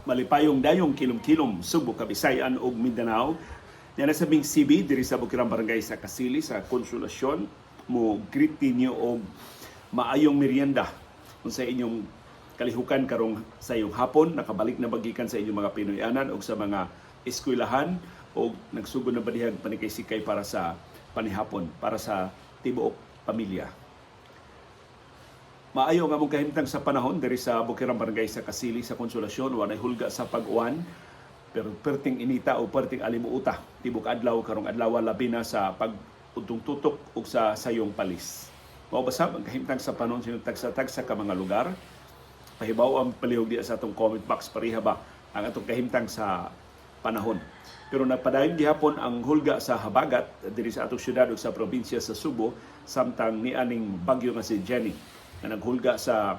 malipayong dayong kilom-kilom Subo, Kabisayan ug Mindanao. Yan na sabing CB diri sa Bukirang Barangay sa Kasili sa Konsolasyon mo greet ninyo og maayong merienda kung sa inyong kalihukan karong sa iyong hapon. Nakabalik na bagikan sa inyong mga Pinoyanan o sa mga eskwelahan o nagsugod na badihag panikay-sikay para sa panihapon, para sa tibuok pamilya. Maayo nga mong kahimtang sa panahon diri sa Bukirang Barangay sa Kasili sa Konsolasyon. Walay hulga sa pag-uwan, pero perting inita o perting alimuuta. Tibok adlaw karong adlaw labi na sa pag-utong-tutok o sa sayong palis. Mao basa ang kahimtang sa panahon sinutag-tag sa ka mga lugar. Pahibaw ang palihog di sa atong comment box pareha ba ang atong kahimtang sa panahon. Pero nagpadayon gihapon ang hulga sa habagat diri sa atong syudad ug sa probinsya sa Subo samtang nianing bagyo nga si Jenny na naghulga sa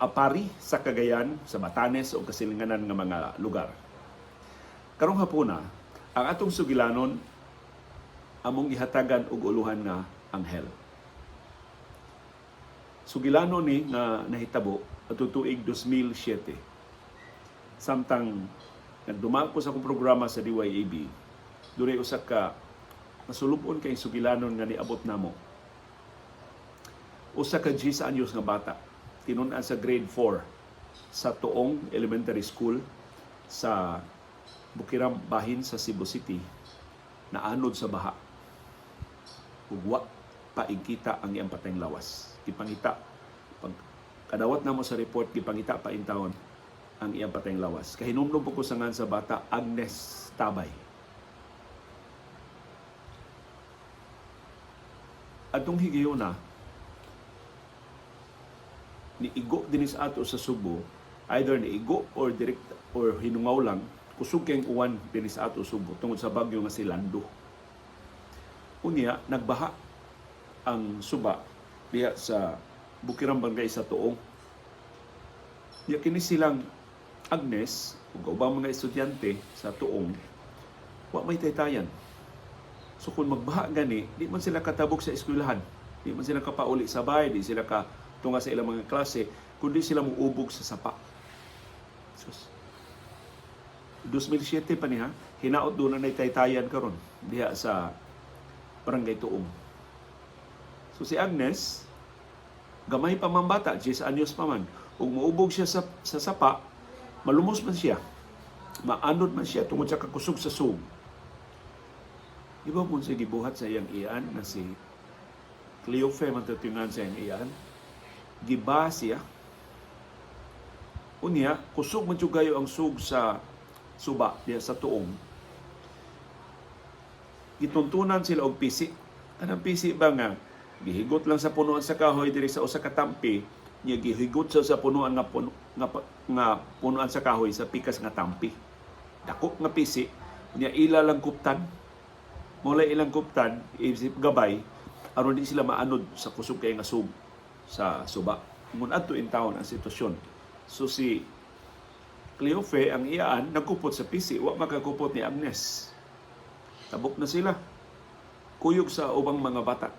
Apari, sa Cagayan, sa Batanes o kasilinganan ng mga lugar. Karong hapuna, ang atong sugilanon among gihatagan og uluhan nga anghel. Sugilanon ni nga nahitabo atong tuig 2007. Samtang nagdumaan ko sa akong programa sa DYAB, dunay usa ka nasulupon kay sugilanon nga niabot namo. Usa ka 10 anyos nga bata tinun-an sa grade 4 sa Tuong Elementary School sa Bukirang Bahin sa Cebu City naanod sa baha. Ugwa paigkita ang iyang patayng lawas. Gipangita pag kadawat namo sa report gipangita pa intawon ang iyang patayng lawas. Kahinumdum po ko sa ngan sa bata Agnes Tabay. Atong higayuna niigo dinis ato sa Subo, either niigo or direct or hinungaw lang, kusog kayong uwan dinis ato Subo tungod sa bagyo nga si Lando. Unya, nagbaha ang suba diya sa Bukirang Barangay sa Tuong. Diya kini silang Agnes ug ubang mga estudyante sa Tuong, wa may taytayan. So kung magbaha gani, di man sila katabok sa eskwelahan, di man sila kapauli sa bahay, di sila ka tunga sa ilang mga klase, kundi sila muubog sa sapa. Sus. 2007 pa niya, hinaot doon na taytayan karon diha sa Barangay Tuong. So si Agnes, gamay pa man bata, 10 anyos pa man, ug muubog siya sa sapa, malumos man siya, maanod man siya tungod sa kakusog sa sug. Iba mo siya gibuhat sa iyang iyan na si Cleofe man tatingan sa iyang iyan. Giba siya. Unya, kusog man gayo ang sug sa suba diya sa Tuong. Gituntunan sila og pisi. Kanang pisi ba nga gihigot lang sa punuan sa kahoy diri sa usa ka tampi, niya gihigot sa punuan nga punuan sa kahoy sa pikas nga tampi. Dako nga pisi, niya ila lang kuptan. Mula ilang kuptan, isip gabay aron di sila maanod sa kusog kay nga sug sa suba. Ngun adto in town ang sitwasyon. So si Cleofe ang iyaan nagkupot sa pisi, wa makakupot ni Agnes. Tabok na sila. Kuyog sa ubang mga bata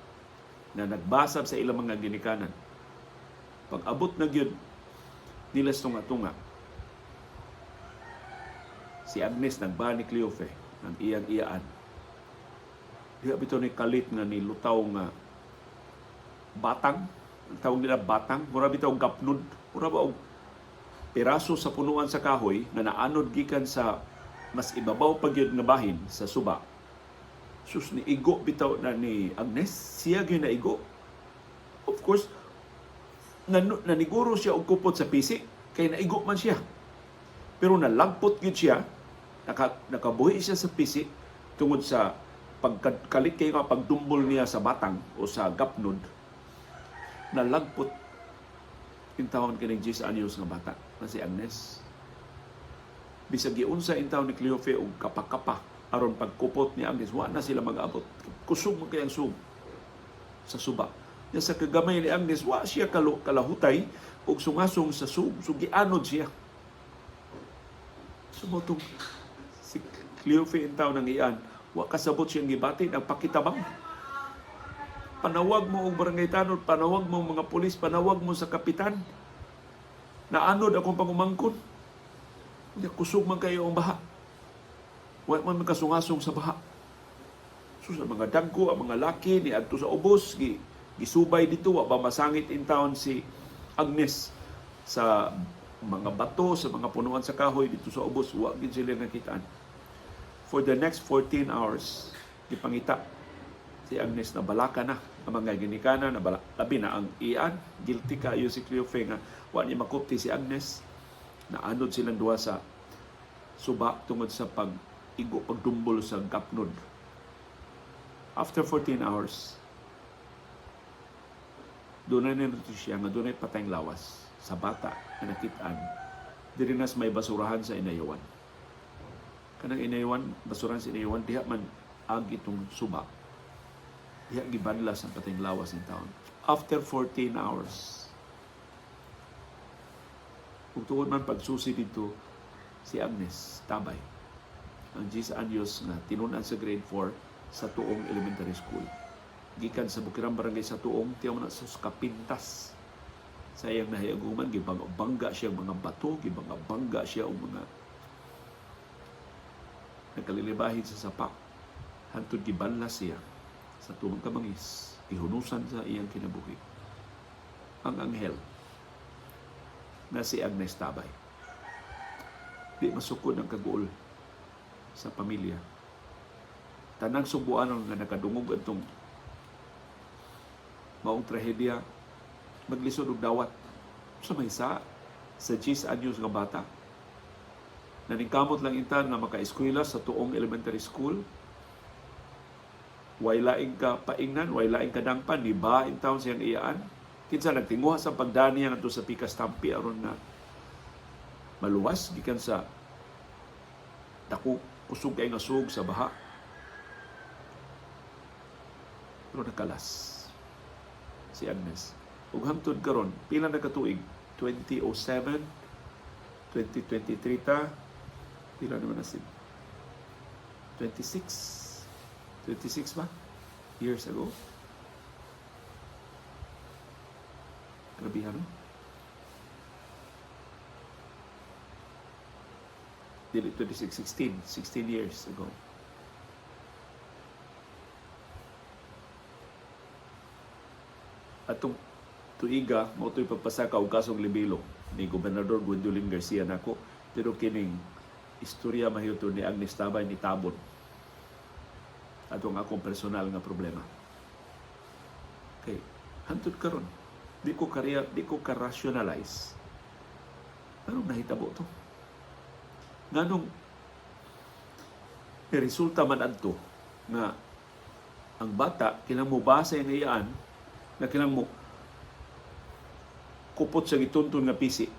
na nagbasab sa ilang mga ginikanan. Pag abot na gyud nila tunga-tunga, si Agnes nagba ni Cleofe ang iyang iyaan. Diya bitaw ni kalit nga nilutaw nga batang, ang tawag nila batang, mura bitaw gapnod, mura ba og piraso sa punuan sa kahoy na naanod gikan sa mas ibabaw pa gyud nga bahin sa suba. Sus, ni igo bitaw na ni Agnes, siya gyud na igo. Of course, naniguro siya og kupot sa pisi kay naigo man siya. Pero nalagpot gyud siya, nakabuhi siya sa pisi tungod sa pagkalit kay nga pagdumbol niya sa batang o sa gapnod. Nalagpot intawon kining 10 anyos nga bata na si Agnes. Bisag giunsa intawon ni Cleofe og kapakapa aron pagkupot ni Agnes, wa na sila mag-abot. Kusog man kayang sug sa suba. Ya sa kagamay ni Agnes, wa siya kalahutay og sungasong sa sug, sugianod siya. Sumotong si Cleofe intawon ng iyan, wa kasabot siyang gibatid ang pakitabang. Panawag mo og barangay tanod, panawag mo mga pulis, panawag mo sa kapitan. Naanod akong pangumangkon. Unya kusog man kayo ang baha. Wa man makasungasong sa baha. So sa mga dagko, ang mga laki ni adto sa ubos, gisubay dito, wa ba masangit in town si Agnes sa mga bato, sa mga punuan sa kahoy dito sa ubos, wa gid sila nakitaan. For the next 14 hours, gipangita si Agnes na balaka na ang mga ginikana na labi na ang iyan, guilty kayo si Cleofe nga wa ni makupti si Agnes, na anod silang duha sa suba tungod sa pagdumbol sa gapnod. After 14 hours, doon na siya nga doon ay patayng lawas sa bata na nakitaan. Diri nas may basurahan sa inayawan. Kanang inayawan, basurahan sa inayawan, diha man ag itong suba. Diha gibanlas ang patayng lawas ng taon. After 14 hours, kung tuod man pagsusi dito, si Agnes tabay. Ang 10 anyos nga tinunan sa grade 4 sa Tuong Elementary School. Gikan sa Bukirang Barangay sa Tuong, tiyaw na sa kapintas. Sa iyang nahiaguman, gibangga siya mga bato, gibangga siya o mga nagkalilibahin sa sapa. Hantod gibanlas siya sa tuong kamangis, ihunusan sa iyang kinabuhi. Ang anghel na si Agnes Tabay. Di masukod ang kaguol sa pamilya. Tanang subuan nga nakadungog itong maong trahedya, maglisod og dawat sa may sa 10 anyos nga bata. Naningkamot lang intan nga maka-eskwela sa Tuong Elementary School. Way laing ka paingnan, way laing ka dangpan, di ba in town siyang iyaan. Kinsa nagtinguha sa pagdani nga sa Pikas Tampi aron na maluwas gikan sa dako kusog kay nga sug sa baha. Pero nakalas si Agnes. Ug hangtod karon, pila na katuig? 2007, 2023 ta, pila naman na sin? 26 ba? Years ago. Grabe no? Dili 16 years ago. Atong tuiga, mo ito'y pagpasaka o kasong libilo ni Gobernador Gwendolyn Garcia nako. Pero kining istorya mahiuto ni Agnes Tabay ni Tabon. Atong akong personal nga problema. Okay, hantod karon, di ko ka-rationalize. Anong nahitabo to? Nganong resulta man adto nga ang bata kinang mubasa yung iyaan na kinang mo kupot sa gituntun nga pisi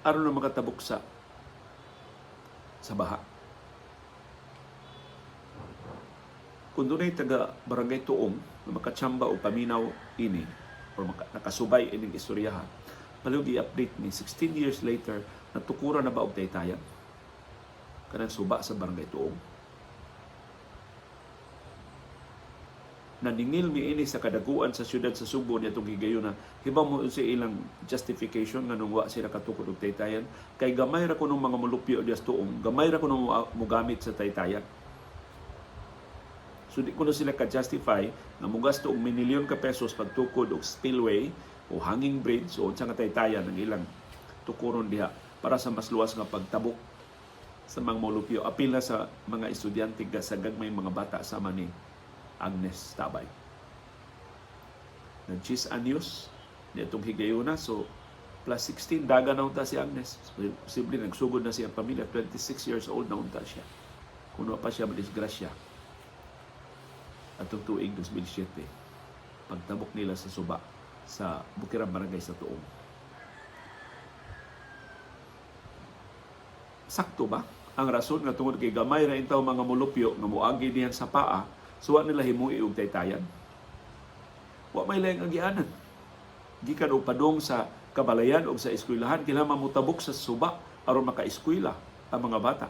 aron na makatabok sa baha. Kung doon taga Barangay Tuong na makatsamba o paminaw ini o nakasubay ining istoryahan, palihog i-update ni 16 years later natukuran na ba og taytayan kanang suba sa Barangay Tuong. Naningil mi ini sa kadaguan sa siyudad sa Subo niya itong higayon na hibaw mo sa ilang justification nga nung wa sila katukod og taytayan kay gamay ra ko ng mga mulupyo dias Tuong, gamay ra ko nung mugamit sa taytayan. So di ko na sila ka-justify na mugasto og minilyon ka pesos pagtukod og spillway o hanging bridge o sa nga taytayan ng ilang tukuron diha para sa mas luwas nga pagtabok sa mga mulupyo. Apil na sa mga estudyante sa gagmay mga bata sama ni Agnes Tabay. Nag-10 anyos niya itong higayuna. So, plus 16, daga na unta si Agnes. Posible nagsugod na siyang pamilya. 26 years old na unta siya. Kuno pa siya madisgrasya. At itong tuig 2007, pagtabok nila sa suba sa Bukirang Barangay sa Tuong. Sakto ba? Ang rason nga tungod kay gamay ra intaw mga mulupyo nga muagi diyan sa paa, so wa nila himui og taytayan. Wa may laing agianan. Gikan og padong sa kabalayan o sa eskwelahan, kailangan mamutabok sa suba aron maka-eskwela ang mga bata.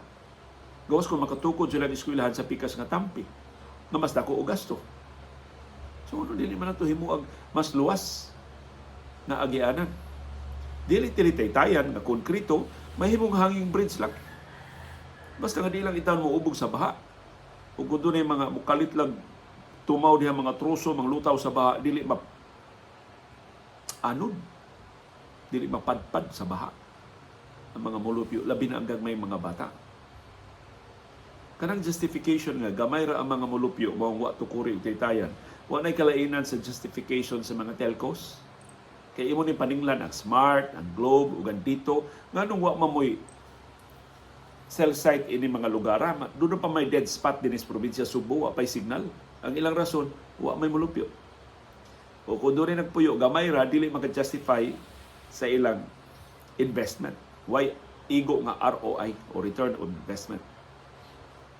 Gawas kung makatukod sila ng eskwelahan sa Pikas nga Tampi, na mas dako o gasto. So, ano din naman ito himuag mas luwas na agianan. Dili taytayan na konkrito, mahimong hanging bridge lang. Basta nga di lang itan mo ubog sa baha. Ug kun dunay mga mukalit lang tumaw diha mga truso, mga lutaw sa baha, dili anod, dili mapadpad sa baha ang mga mulupyo, labi na hanggang may mga bata. Kanang justification nga gamay ra ang mga mulupyo mao wa tukuri ug taytayan. Wa nay kalainan sa justification sa mga telcos. Kay imo ni paninglan ang Smart, ang Globe ug ang Dito nganong wa mamoy cell site ini mga lugar. Doon pa may dead spot din sa probinsya Subo, wa pay signal. Ang ilang rason, wa may mulupyo. O kung doon rin nagpuyo, gamay ra, dili maka-justify sa ilang investment. Why igo nga ROI o Return on Investment?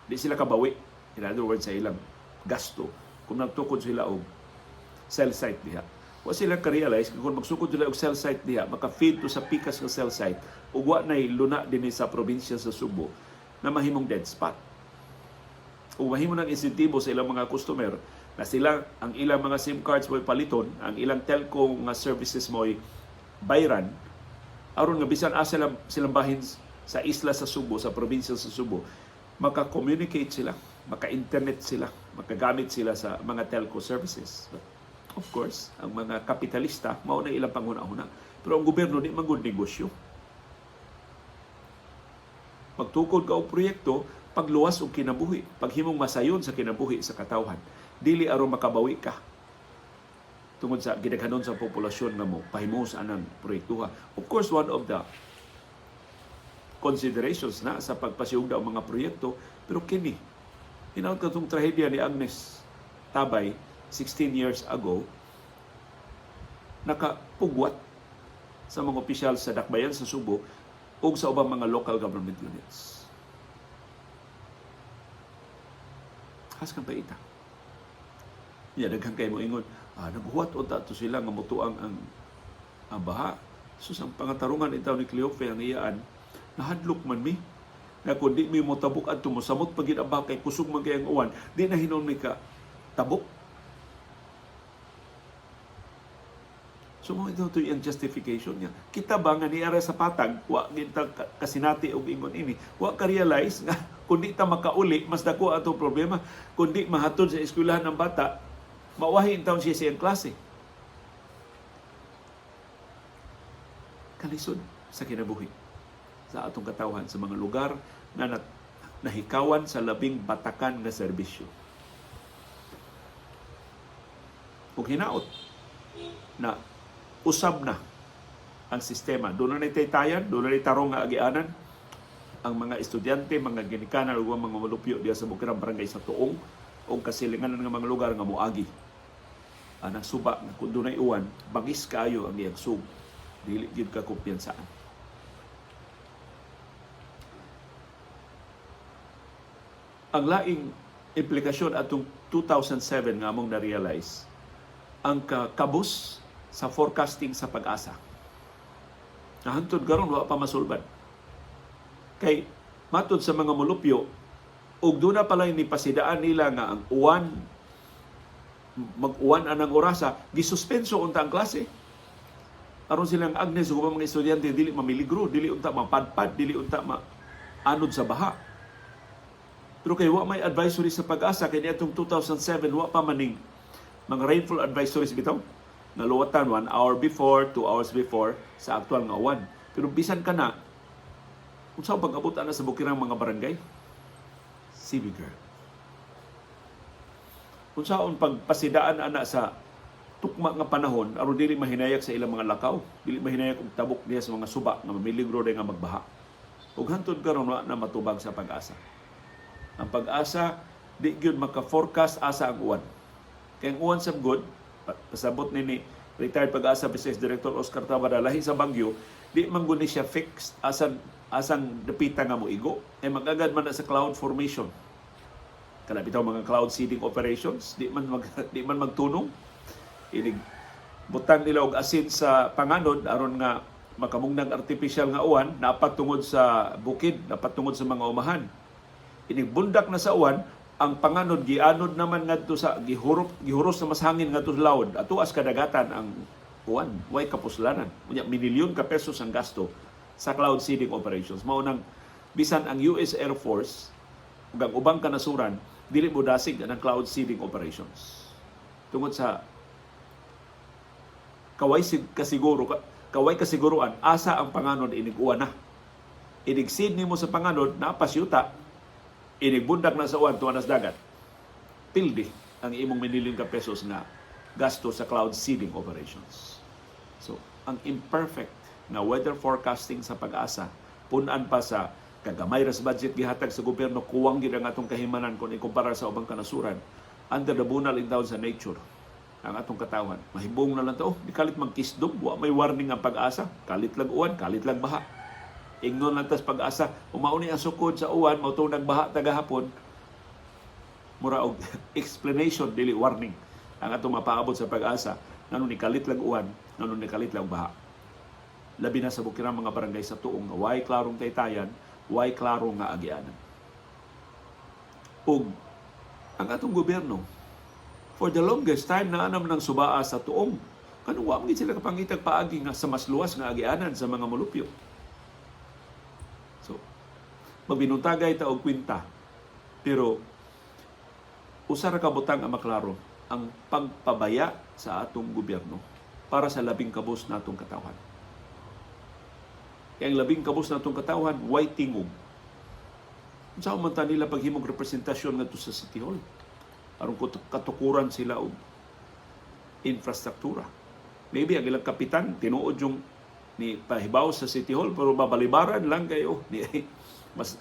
Di sila kabawi. In other words, sa ilang gasto. Kung nagtukod sila og cell site diha. Wa sila ka-realize kung magsukod sila og cell site diha, maka-feed to sa pikas nga cell site, ug wa nay luna din sa probinsya sa Subo na mahimong dead spot. Ug mahimo ng insentibo sa ilang mga customer na sila ang ilang mga SIM cards mo'y paliton, ang ilang telco nga services mo'y bayran, aron nga bisan asa silang bahin sa isla sa Subo, sa probinsya sa Subo, maka-communicate sila, maka-internet sila, makagamit sila sa mga telco services. But of course, ang mga kapitalista, mao na ilang panghuna-huna. Pero ang gobyerno, di manggod negosyo. Magtukod ka o proyekto, pagluwas o kinabuhi, paghimong masayon sa kinabuhi sa katawhan, dili aron makabawi ka tungod sa gidaghanon sa populasyon nga mo, pahimo sa anang proyektuha. Of course, one of the considerations na sa pagpasiyugda ang mga proyekto, pero kini hinaut katong trahedya ni Agnes Tabay 16 years ago, nakapugwat sa mga opisyal sa Dakbayan sa Subo o sa ubang mga local government units. Has kang paita. Daghang kay mo ingon, nabuhat o tato sila nga mutuang ang baha. Sus, ang pangatarungan itaw ni Cleofe ang iyaan, nahadlok man mi, na kung di mi mo tabok at tumusamot pagid ang baha kay kusog man kay ang uwan, di na hinon mi ka tabok. So mo ito yung justification niya. Kita ba nga niara sa patag, wa ginta kasinati og ingon ini, wa ka realize nga kundi ta makauli, mas dako ato problema, kundi mahatod sa eskwelahan ng bata, mawahi in taon siya sa iyang klase. Kalisod sa kinabuhi sa atong katawhan sa mga lugar na nahikawan sa labing batakan na serbisyo. Kung hinaot na usab na ang sistema, doon na taytayan, doon na tarong nga agianan, ang mga estudyante, mga ginikanan o mga malupyo diya sa Bukirang Barangay sa Tuong o kasilinganan ng mga lugar nga muagi. Ang suba na kung doon ay uwan, bagis kayo ang iyang sub. Dili gid ka kumpiyansaan. Ang laing implikasyon atong 2007 nga among na-realize, ang kabus sa forecasting sa Pag-asa. Nahantod karon wa pa masulbad. Kay matod sa mga mulupyo, ug doon na pala ni pasidaan nila nga ang uwan, mag-uwan anang orasa, gisuspenso unta ang klase. Aron silang Agnes ug mga estudyante dili mamiligro, dili unta mapadpad, dili unta anod sa baha. Pero kay wa may advisory sa Pag-asa kay niadtong 2007 wa pa maning mga rainfall advisories bitaw. Naluwatan 1 hour before, 2 hours before sa aktual nga uwan. Pero bisan ka na, kung saan pag-abot na sa Bukirang mga barangay, CB girl. Kung saan pagpasidaan ana sa tukma nga panahon, aron dili mahinayak sa ilang mga lakaw, dili mahinayak og tabok diya sa mga suba nga mamiligro day nga magbaha. Ug hantod karon wa na matubag sa Pag-asa. Ang Pag-asa di gyud maka-forecast asa ang uwan. Kay ang uwan sab good, pasabot ni retired Pag-asa Business Director Oscar Tabada lahi sa Baguio, di man guni siya fixed asang dapita nga moigo, ay magagad man na sa cloud formation. Kana bitaw mga cloud seeding operations, di man magtunong. Inig butang nila og asin sa panganod aron nga makamungnang artificial nga uwan napat tungod sa bukid, napat tungod sa mga umahan. Inig bundak na sa uwan, ang panganod gianod naman ngadto sa gihuros na mas hangin ngadto sa laod. Ato as kadagatan ang uwan, way kapuslanan. Unya minilyon ka pesos ang gasto sa cloud seeding operations. Mao nang Bisan ang US Air Force ug ang ubang kanasuran dili mo dasig ang cloud seeding operations. Tungod sa kaway kasiguruan asa ang panganod inig-uwan na. Inig-seed nimo sa panganod na pasyuta, inigbundak na sa uwan tuwa nas dagat. Pildi ang imong minilyon ka pesos na gasto sa cloud seeding operations. So, ang imperfect na weather forecasting sa Pag-asa, punan pa sa kagamay ras budget gihatag sa gobyerno, kuwang gid ang atong kahimanan kung ikumpara sa ubang kanasuran. Under the bunal in down sa nature ang atong katawan. Mahibong na lang to, di kalit magkisdom, wa may warning ang Pag-asa, kalit lang uwan, kalit lang baha. Ingnon lang tas Pag-asa, umauni ang sukod sa uwan, mao nagbaha tagahapon. Mura og explanation dili warning ang atong mapaabot sa Pag-asa nganong ni kalit lang uwan, nganong ni kalit lang baha. Labi na sa bukirang mga barangay sa tuong way klarong taytayan, way klaro nga agianan. Ug ang atong gobyerno for the longest time naanam ng subaa sa tuong. Kanang wa man sila kapangitag paagi nga sa mas luwas nga agianan sa mga molupyo. So, magbinuntagay ta og kwinta. Pero usa ra ka butang ang maklaro ang pagpabaya sa atong gobyerno para sa labing kabus natong katawhan. Kaya ang labing kabus natong katawhan, way tingog. Unsa man ta nila paghimog representasyon ngadto sa City Hall? Aron katukuran sila og infrastruktura. Maybe ang ilang kapitan tinuod yung ni pahibaw sa City Hall pero babalibaran lang kayo. mas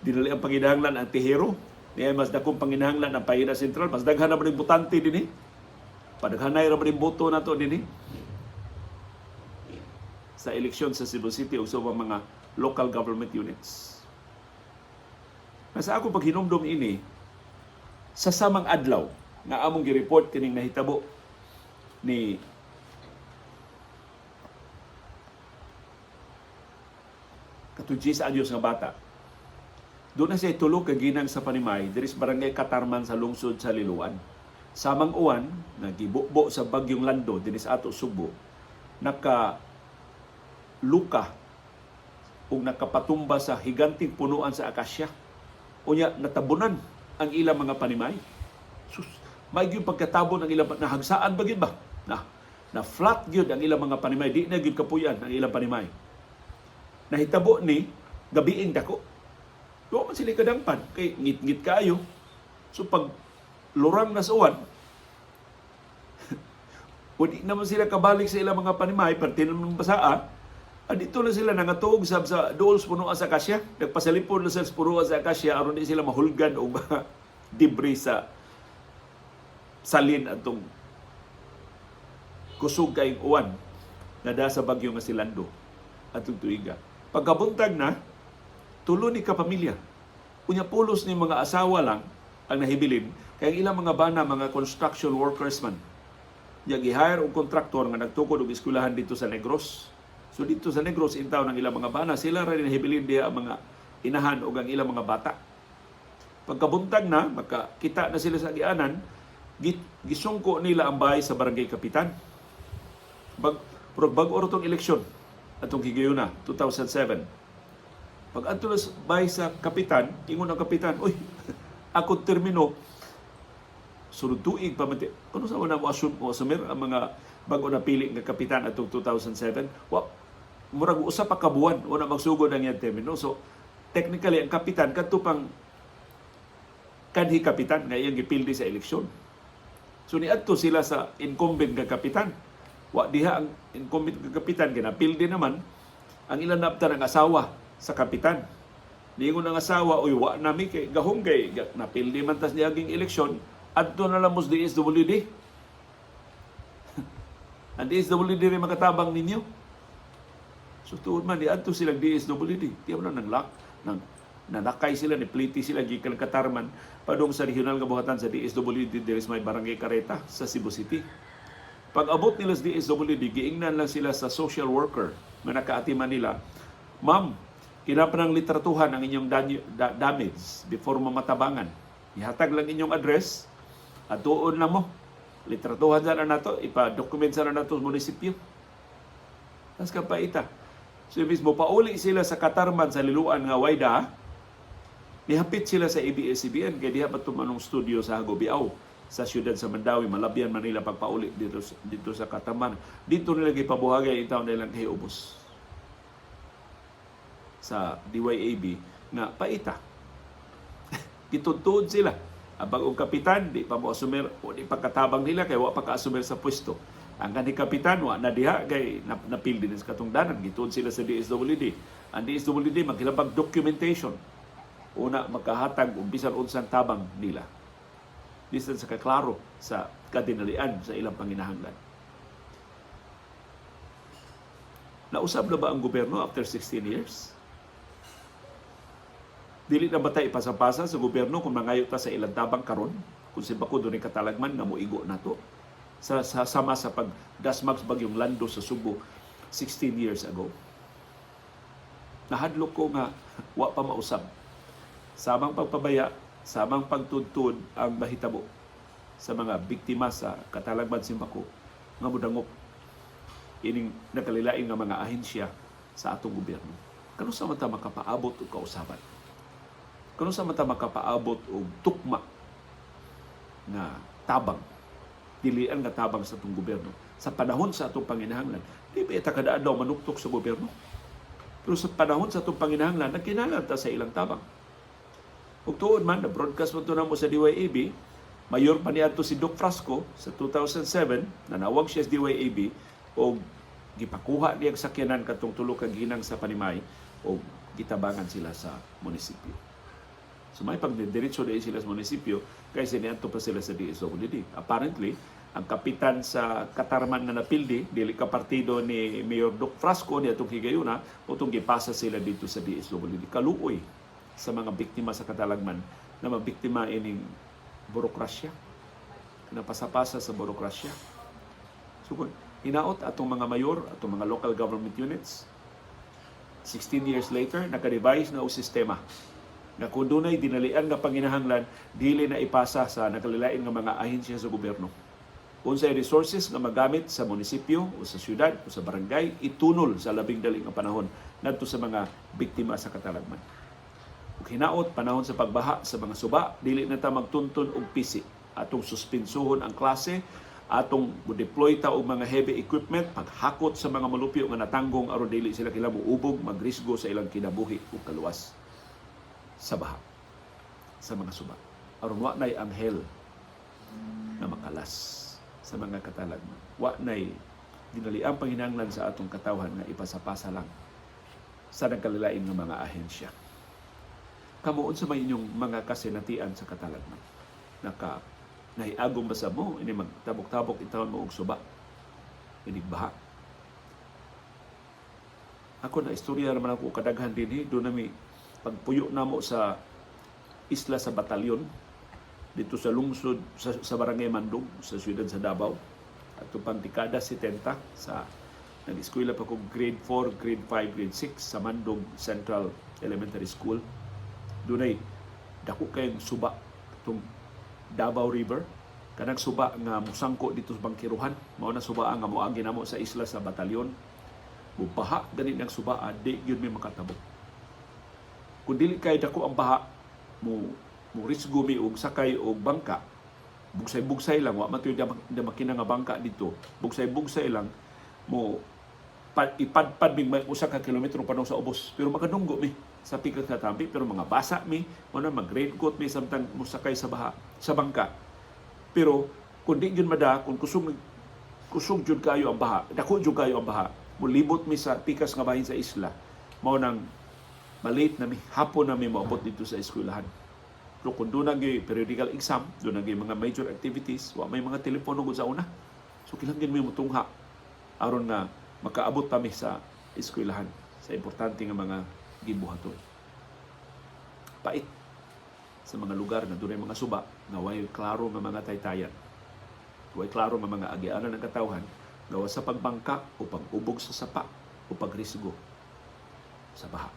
dinali ang panginahanglan ang Tihero. Niya mas dakong panginahanglan ang Pahina Sentral. Mas daghan na ba rin butante din Padaghanay na ba rin boto na to din sa eleksyon sa Cebu City o sa mga local government units. Nasa ako paghinumdum ini, sa samang adlaw nga among gi-report kining nahitabo ni katugis anyos nga bata. Doon na siya tulo ka ginang sa Panimay, diri sa barangay Katarman sa lungsod sa Liloan. Samang uwan, nagibubo sa bagyong Lando, diri sa ato Subo, nakaluka o nakapatumba sa higanting punuan sa akasya. Unya, natabunan ang ilang mga Panimay. Sus, may yung pagkatabon ang ilang, nahagsaan ba yun ba? Na flat yun ang ilang mga Panimay, di na yun kapuyan ang ilang Panimay. Nahitabo ni gabiing dako. Doon man sila kadangpan, kay ngit-ngit kayo. So pag lurang na sa uwan, hindi naman sila kabalik sa ilang mga Panimay, perti naman basaa, dito na sila nangatog sa dool sa punuan sa akasya. Nagpasalipon na sa punuan sa akasya, aron di sila mahulgan o debris sa salin atong kusog kayong uwan na da sa bagyo nga si Lando atong tuiga. Pagkabuntag na, tulo ni kapamilya. Unya pulos ni mga asawa lang ang nahibilin, kaya ilang mga bana, mga construction workers man. Gi-hire og kontraktor nga nagtukod og eskwelahan dito sa Negros. So dito sa Negros, intaw ng ilang mga bana, sila rin nahibilin diya ang mga inahan o ang ilang mga bata. Pagkabuntag na, makakita na sila sa agianan, gisungko nila ang bahay sa barangay kapitan. Bago itong eleksyon, atong higayuna, 2007. Pag ato na bahay sa kapitan, ingon ang kapitan, uy, ako termino, sunod tuig pa mati. Kano sa una mo asumir ang mga bago na pili ng kapitan atong 2007? Murag usa pa ka buwan una magsugod ang iyang termino. So technically ang kapitan kadto pang kanhi kapitan nga iyang gipildi sa eleksyon. So niadto sila sa incumbent nga kapitan. Wa diha ang incumbent nga kapitan ginapildi naman ang ilang naptan ng asawa sa kapitan. Ningon ang asawa, uy, wa nami kay gahong kay napildi man tas niyaging eleksyon, adto na lang mos DSWD. Ang DSWD rin makatabang ninyo. So tuod man, adto silang DSWD. Tiyaw na nanakay sila, nipliti sila, gikan Katarman, padong sa regional nga buhatan sa DSWD, there is may barangay Kareta sa Cebu City. Pag abot nila sa DSWD, giingnan lang sila sa social worker na nakaatiman nila, ma'am, kinapanang litratuhan ang inyong damage before mamatabangan. Ihatag lang inyong address at tuon na mo. Litratuhan sana na to, ipa-document sana na to sa munisipyo. Tapos kapaita. So imbis mo pauli sila sa katarman sa liluan nga wayda, nihapit sila sa ABS-CBN kaya diha pa tumanong studio sa Hagobiao sa siyudad sa Mandawi, Malabyan, Manila pagpauli dito sa Katarman. Dito nila gipabuhagay itaw nilang hiubos sa DYAB nga paita. Gitutud sila. Ang bagong kapitan, di pa mo asumir, o di pagkatabang nila, kaya wa pa ka-asumir sa pwesto. Ang kanhi kapitan, wa na diha, kay napil din sa katungdanan. Gituod sila sa DSWD. Ang DSWD, magkilabag documentation. Una, magkahatag, umbisan unsang tabang nila. Bisan sa kaklaro sa kadinalian sa ilang panginahanglan. Nausab na ba ang gobyerno after 16 years? Dili na batay ipasapasa sa gobyerno kung mangayo ta sa ilang tabang karon, kung si Bako doon katalagman nga moigo na to sa sama sa pagdasmag sa bagyong Lando sa Subo 16 years ago. Nahadlok ko nga wa pa mausab. Samang pagpabaya, samang pagtudtod ang mahitabo sa mga biktima sa katalagman si Bako nga mudangop ining nakalilain nga mga ahensya sa atong gobyerno. Kano sa mata makapaabot og kausaban? Kano sa mata makapaabot og tukma nga tabang, dilian nga tabang sa atong gobyerno sa panahon sa atong panginahanglan? Di ba ita kada adlaw manuktok sa gobyerno? Pero sa panahon sa atong panginahanglan, nagkinahanglan ta sa ilang tabang. Ug tuod man, na-broadcast mo ito na mo sa DYAB, mayor pa niadto si Doc Frasco sa 2007, nanawag siya sa DYAB, o gipakuha niya ang sakyanan katong tulo ka ginang sa Panimay, o gitabangan sila sa munisipyo. So may pagdiretso din sila sa munisipyo kaysa niadto pa sila sa DSWD. Apparently, ang kapitan sa Katarman nga napildi, dili ka partido ni Mayor Doc Frasco ni atong higayuna, utong gipasa sila dito sa DSWD. Kaluoy sa mga biktima sa katalagman na mabiktima ining burokrasya, napasapasa sa burokrasya. So kung hinaot atong mga mayor, atong mga local government units, 16 years later, naka-revise na o sistema na kung dunay dinalian nga panginahanglan, dili na ipasa sa nakalilain nga mga ahensya sa gobyerno. Kung sa resources nga magamit sa munisipyo o sa syudad o sa barangay, itunol sa labing dali nga panahon ngadto sa mga biktima sa katalagman. Ug hinaot panahon sa pagbaha sa mga suba, dili na ta magtuntun og pisi. Atong suspensuhon ang klase, atong deploy ta og mga heavy equipment, paghakot sa mga malupyo nga natanggong aron dili sila kila muubog, magrisgo sa ilang kinabuhi ug kaluwas sa baha sa mga suba. Aron wa nay anghel na makalas sa mga katalagman. Wa nay dinaliang panginahanglan sa atong katawhan nga ipasapasa lang sa nagkalilain nga mga ahensya. Kamuon sa may inyong mga kasinatian sa katalagman? Nahiagong ba sa mo? Ini magtabok-tabok itawon mo og suba. Inig baha. Ako na istorya naman ako kadaghan din doon nami pagpuyo namo sa isla sa Batalyon dito sa lungsod sa Barangay Mandong sa siyudad sa Davao at pang dekada 70 sa nag-eskwela pa ko grade 4, grade 5, grade 6 sa Mandong Central Elementary School. Dunay dako kayong suba itong Davao River, kanang suba nga musangko dito sa Bangkiruhan, mao na suba nga moagi namo sa isla sa Batalyon. Mubaha ganit ang suba, di yun may makatabok. Kung dili kay dako ang baha, mo risgo mi og sakay og bangka. Bugsay-bugsay lang, wa man tuy da makina nga bangka dito. Bugsay-bugsay lang mo ipadpad mig usa ka kilometro pa sa ubos. Pero makadunggo mi sa pikas ka tampi, pero mga basa mi, mo na mag-raincoat mi samtang musakay sa baha, sa bangka. Pero kung di yun mada, kung kusog jud kayo ang baha, dako jud kayo ang baha, mulibot mi sa pikas nga bahin sa isla, mao nang malate na mi, hapon na mi maabot dito sa eskwelahan. Pero kung doon naging periodical exam, doon naging mga major activities, wa may mga telepono gud sa una. So kilangin mi mutungha aron na makaabot pa mi sa eskwelahan sa importante nga mga gibuhaton. Pait sa mga lugar na doon mga suba, na way klaro nga mga taytayan. Way klaro nga mga agianan ng katawhan, gawa sa pagbangka o pag-ubog sa sapa o pagrisgo sa baha.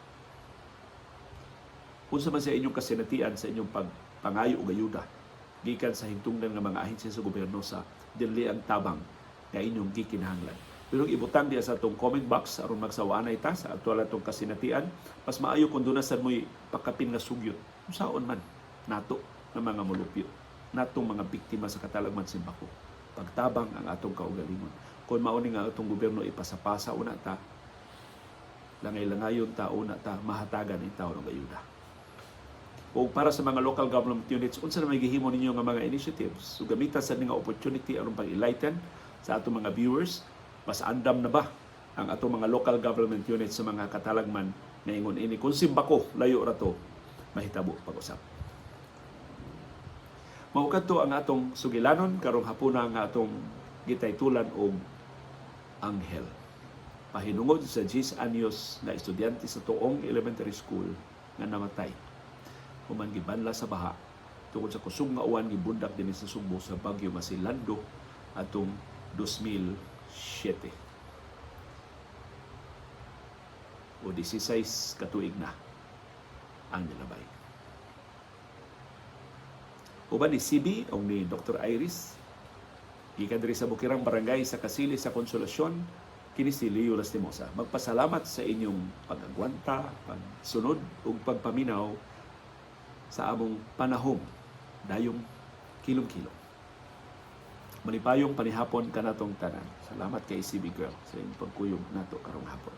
Unsa man sa inyong kasinatian sa inyong pagpangayo og ayuda gikan sa hingtungdan nga mga ahensya sa gobyerno sa dili ang tabang nga inyong gikinahanglan. Pero ibutang diya sa atong comment box aron magsawaan ita sa aktual atong kasinatian. Mas maayo kung doon na sad mo'y pakapin nga sugyot. Saon man nato ng mga molupyo, natong mga biktima sa katalagman simbako. Pagtabang ang atong kaugalingon. Kung mauni nga atong gobyerno ipasapasa una ta, langay-langayon ta una ta mahatagan in tao ng ayuda. O para sa mga local government units, unsa na may gihimo ninyo nga mga initiatives? So gamitan sa nga opportunity aron pag-enlighten sa atong mga viewers. Mas andam na ba ang atong mga local government units sa mga katalagman na ingon ini? Kung simbako, layo ra to, mahitabo pag-usap. Maukadto ang atong sugilanon karong hapuna nga atong gitaytulan og anghel. Pahinungod sa 10 anyos na estudyante sa Tuong Elementary School nga namatay. Human gibanla sa baha tungod sa kusog nga uwan gibundak dinhi sa Subo sa Bagyo Masilando atong 2007 o 16 katuig na ang nilabay. Uban ni CB o ni Dr. Iris, gikan diri sa Bukirang Barangay sa Kasili sa Konsolasyon, kini si Leo Lastimosa. Magpasalamat sa inyong pag-agwanta, pagsunod ug pagpaminaw sa among panahon dayong kilom-kilom. Manipayong panihapon kanatong tanan. Salamat kay CB Girl sa inyong pagkuyog nato karong hapon.